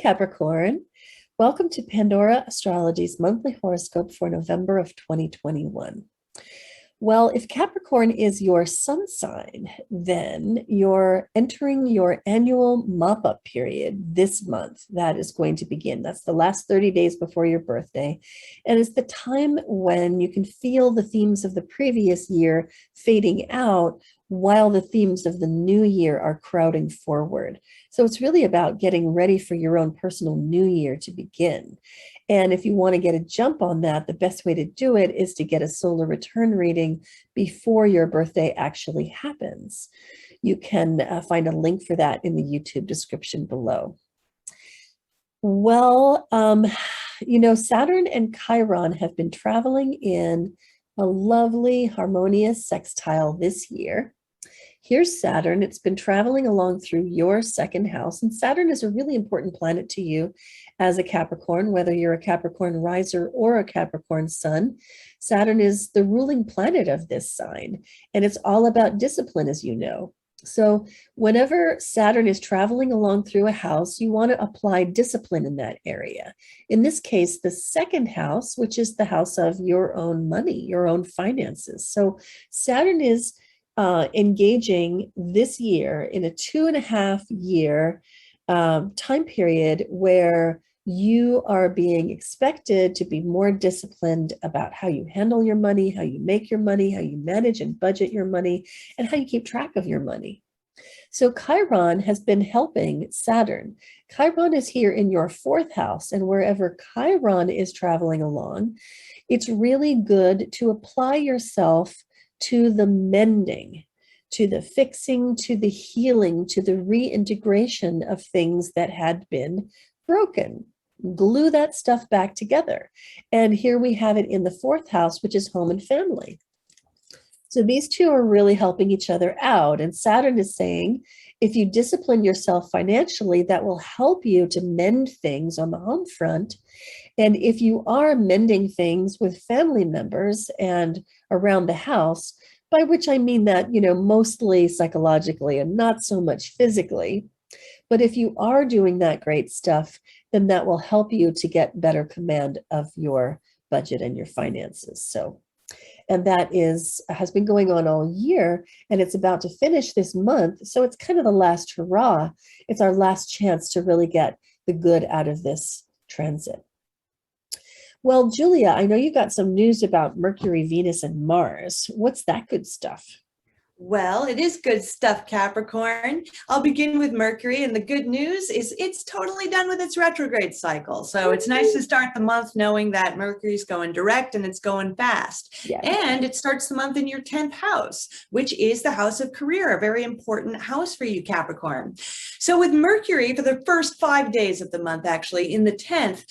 Capricorn. Welcome to Pandora Astrology's monthly horoscope for November of 2021. Well, if Capricorn is your sun sign, then you're entering your annual mop-up period this month. That is going to begin. That's the last 30 days before your birthday. And it's the time when you can feel the themes of the previous year fading out while the themes of the new year are crowding forward. So it's really about getting ready for your own personal new year to begin. And if you want to get a jump on that, the best way to do it is to get a solar return reading before your birthday actually happens. You can find a link for that in the YouTube description below. Well, Saturn and Chiron have been traveling in a lovely harmonious sextile this year. Here's Saturn. It's been traveling along through your second house, and Saturn is a really important planet to you as a Capricorn, whether you're a Capricorn riser or a Capricorn sun. Saturn is the ruling planet of this sign, and it's all about discipline, as you know. So whenever Saturn is traveling along through a house, you want to apply discipline in that area. In this case, the second house, which is the house of your own money, your own finances. So Saturn is engaging this year in a 2.5 year time period where you are being expected to be more disciplined about how you handle your money, how you make your money, how you manage and budget your money, and how you keep track of your money. So Chiron has been helping Saturn. Chiron is here in your fourth house, and wherever Chiron is traveling along, it's really good to apply yourself to the mending, to the fixing, to the healing, to the reintegration of things that had been broken. Glue that stuff back together. And here we have it in the fourth house, which is home and family. So these two are really helping each other out. And Saturn is saying, if you discipline yourself financially, that will help you to mend things on the home front. And if you are mending things with family members and around the house, by which I mean that, mostly psychologically and not so much physically, but if you are doing that great stuff, then that will help you to get better command of your budget and your finances. And that has been going on all year, and it's about to finish this month. So it's kind of the last hurrah. It's our last chance to really get the good out of this transit. Well, Julia, I know you got some news about Mercury, Venus, and Mars. What's that good stuff? Well, it is good stuff, Capricorn. I'll begin with Mercury, and the good news is it's totally done with its retrograde cycle. So it's nice to start the month knowing that Mercury's going direct and it's going fast. Yeah. And it starts the month in your 10th house, which is the house of career, a very important house for you, Capricorn. So with Mercury, for the first 5 days of the month, actually, in the 10th,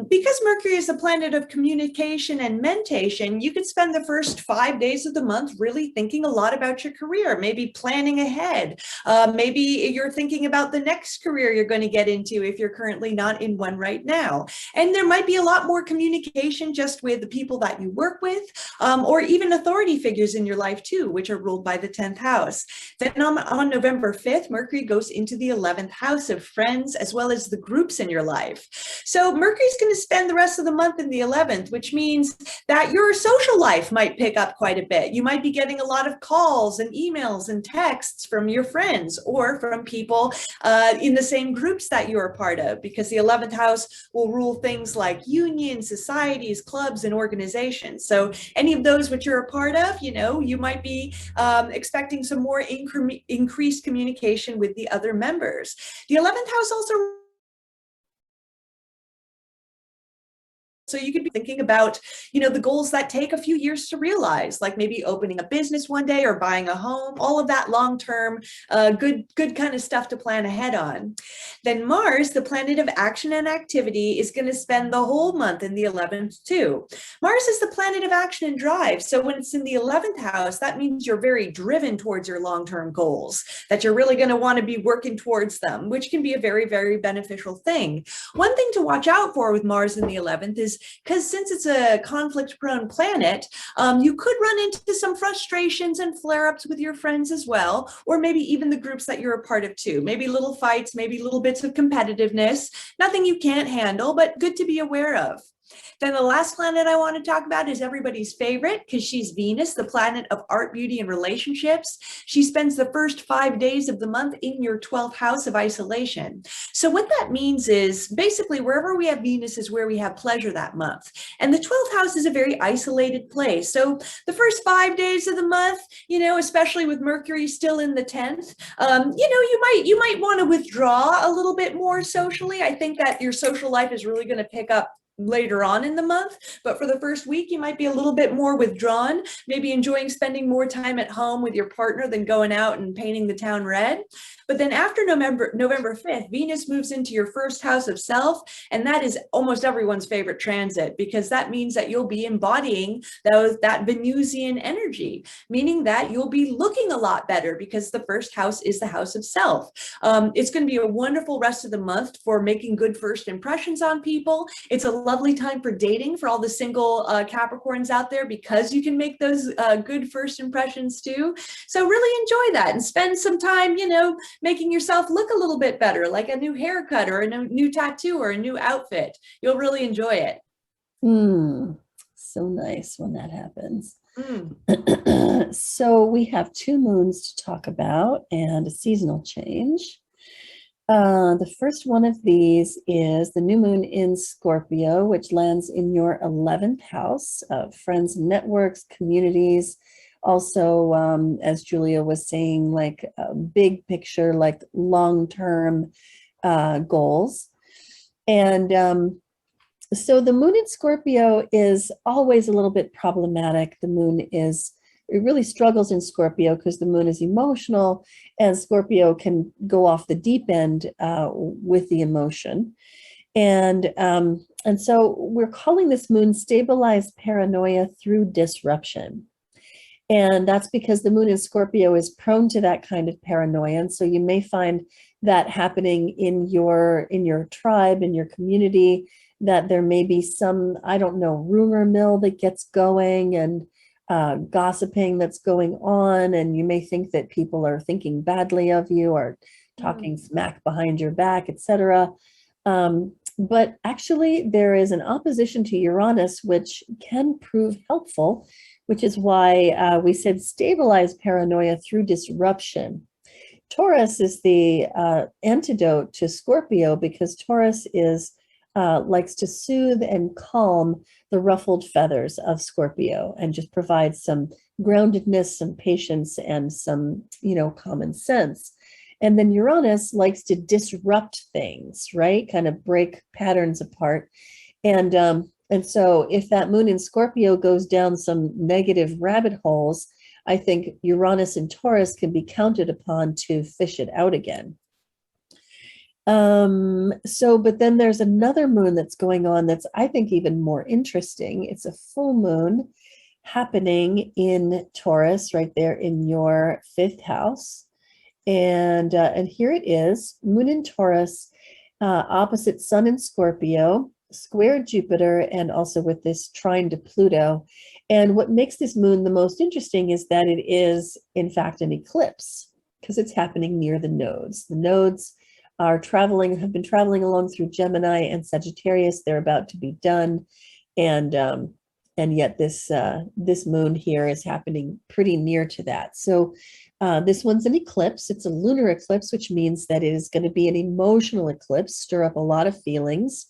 because Mercury is the planet of communication and mentation, you could spend the first 5 days of the month really thinking a lot about your career, maybe planning ahead. Maybe you're thinking about the next career you're going to get into if you're currently not in one right now. And there might be a lot more communication just with the people that you work with, or even authority figures in your life too, which are ruled by the 10th house. Then on November 5th, Mercury goes into the 11th house of friends, as well as the groups in your life. So Mercury's going to spend the rest of the month in the 11th, which means that your social life might pick up quite a bit. You might be getting a lot of calls and emails and texts from your friends or from people in the same groups that you're a part of, because the 11th house will rule things like unions, societies, clubs, and organizations. So any of those which you're a part of, you might be expecting some more increased communication with the other members. The 11th house also, so you could be thinking about, the goals that take a few years to realize, like maybe opening a business one day or buying a home, all of that long-term, good kind of stuff to plan ahead on. Then Mars, the planet of action and activity, is going to spend the whole month in the 11th too. Mars is the planet of action and drive. So when it's in the 11th house, that means you're very driven towards your long-term goals, that you're really going to want to be working towards them, which can be a very, very beneficial thing. One thing to watch out for with Mars in the 11th is because since it's a conflict-prone planet, you could run into some frustrations and flare-ups with your friends as well, or maybe even the groups that you're a part of too. Maybe little fights, maybe little bits of competitiveness, nothing you can't handle, but good to be aware of. Then the last planet I want to talk about is everybody's favorite, because she's Venus, the planet of art, beauty, and relationships. She spends the first 5 days of the month in your 12th house of isolation. So what that means is basically wherever we have Venus is where we have pleasure that month. And the 12th house is a very isolated place. So the first 5 days of the month, especially with Mercury still in the 10th, you might want to withdraw a little bit more socially. I think that your social life is really going to pick up later on in the month, but for the first week you might be a little bit more withdrawn, maybe enjoying spending more time at home with your partner than going out and painting the town red. But then after November 5th, Venus moves into your first house of self, and that is almost everyone's favorite transit, because that means that you'll be embodying that Venusian energy, meaning that you'll be looking a lot better, because the first house is the house of self. It's going to be a wonderful rest of the month for making good first impressions on people. It's a lovely time for dating for all the single Capricorns out there, because you can make those good first impressions too. So really enjoy that and spend some time, making yourself look a little bit better, like a new haircut or a new tattoo or a new outfit. You'll really enjoy it. So nice when that happens. So we have 2 moons to talk about and a seasonal change. The first one of these is the new moon in Scorpio, which lands in your 11th house of friends, networks, communities. Also, as Julia was saying, like a big picture, like long-term goals. And so the moon in Scorpio is always a little bit problematic. It really struggles in Scorpio because the moon is emotional, and Scorpio can go off the deep end with the emotion. And so we're calling this moon stabilized paranoia through disruption. And that's because the moon in Scorpio is prone to that kind of paranoia. And so you may find that happening in your tribe, in your community, that there may be some, rumor mill that gets going, and gossiping that's going on, and you may think that people are thinking badly of you or talking smack behind your back, etc. But actually there is an opposition to Uranus, which can prove helpful, which is why we said stabilize paranoia through disruption. Taurus is the antidote to Scorpio, because Taurus likes to soothe and calm the ruffled feathers of Scorpio and just provide some groundedness, some patience, and some, common sense. And then Uranus likes to disrupt things, right? Kind of break patterns apart. And so if that moon in Scorpio goes down some negative rabbit holes, I think Uranus and Taurus can be counted upon to fish it out again. But then there's another moon that's going on that's, I think, even more interesting. It's a full moon happening in Taurus, right there in your 5th house. And here it is, moon in Taurus, opposite Sun in Scorpio, square Jupiter, and also with this trine to Pluto. And what makes this moon the most interesting is that it is, in fact, an eclipse, because it's happening near the nodes. The nodes have been traveling along through Gemini and Sagittarius. They're about to be done. And yet this moon here is happening pretty near to that. So this one's an eclipse. It's a lunar eclipse, which means that it is going to be an emotional eclipse, stir up a lot of feelings.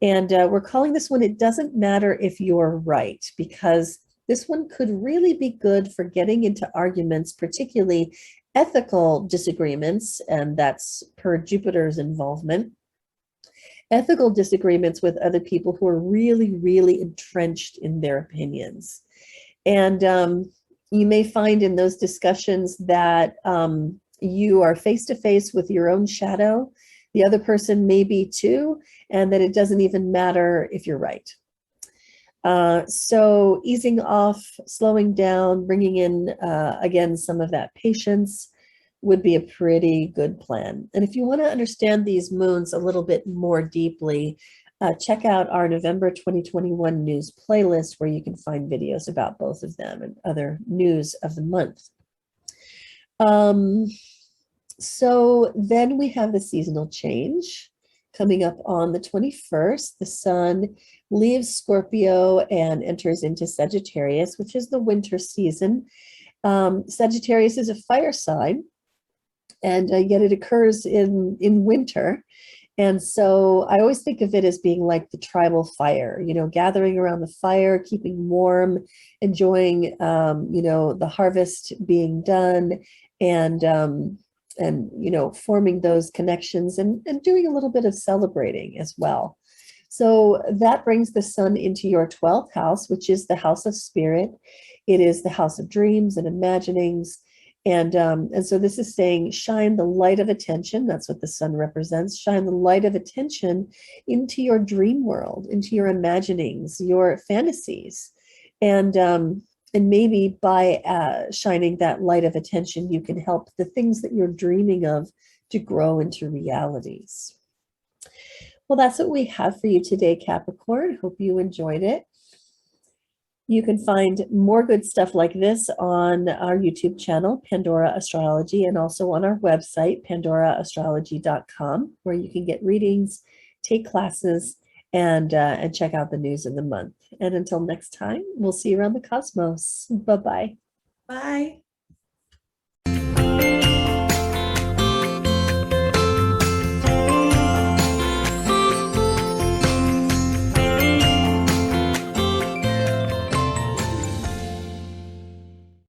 And we're calling this one, it doesn't matter if you're right, because this one could really be good for getting into arguments, particularly ethical disagreements, and that's per Jupiter's involvement. Ethical disagreements with other people who are really, really entrenched in their opinions. And you may find in those discussions that you are face to face with your own shadow. The other person may be too, and that it doesn't even matter if you're right. So easing off, slowing down, bringing in, again, some of that patience would be a pretty good plan. And if you want to understand these moons a little bit more deeply, check out our November 2021 news playlist where you can find videos about both of them and other news of the month. So then we have the seasonal change coming up on the 21st. The sun leaves Scorpio and enters into Sagittarius, which is the winter season. Sagittarius is a fire sign, and yet it occurs in winter. And so I always think of it as being like the tribal fire, you know, gathering around the fire, keeping warm, enjoying, you know, the harvest being done, and you know, forming those connections and doing a little bit of celebrating as well. So that brings the sun into your 12th house, which is the house of spirit. It is the house of dreams and imaginings. And so this is saying, shine the light of attention. That's what the sun represents. Shine the light of attention into your dream world, into your imaginings, your fantasies. And maybe by shining that light of attention, you can help the things that you're dreaming of to grow into realities. Well, that's what we have for you today, Capricorn. Hope you enjoyed it. You can find more good stuff like this on our YouTube channel, Pandora Astrology, and also on our website, pandoraastrology.com, where you can get readings, take classes, and check out the news of the month. And until next time, we'll see you around the cosmos. Bye-bye. Bye.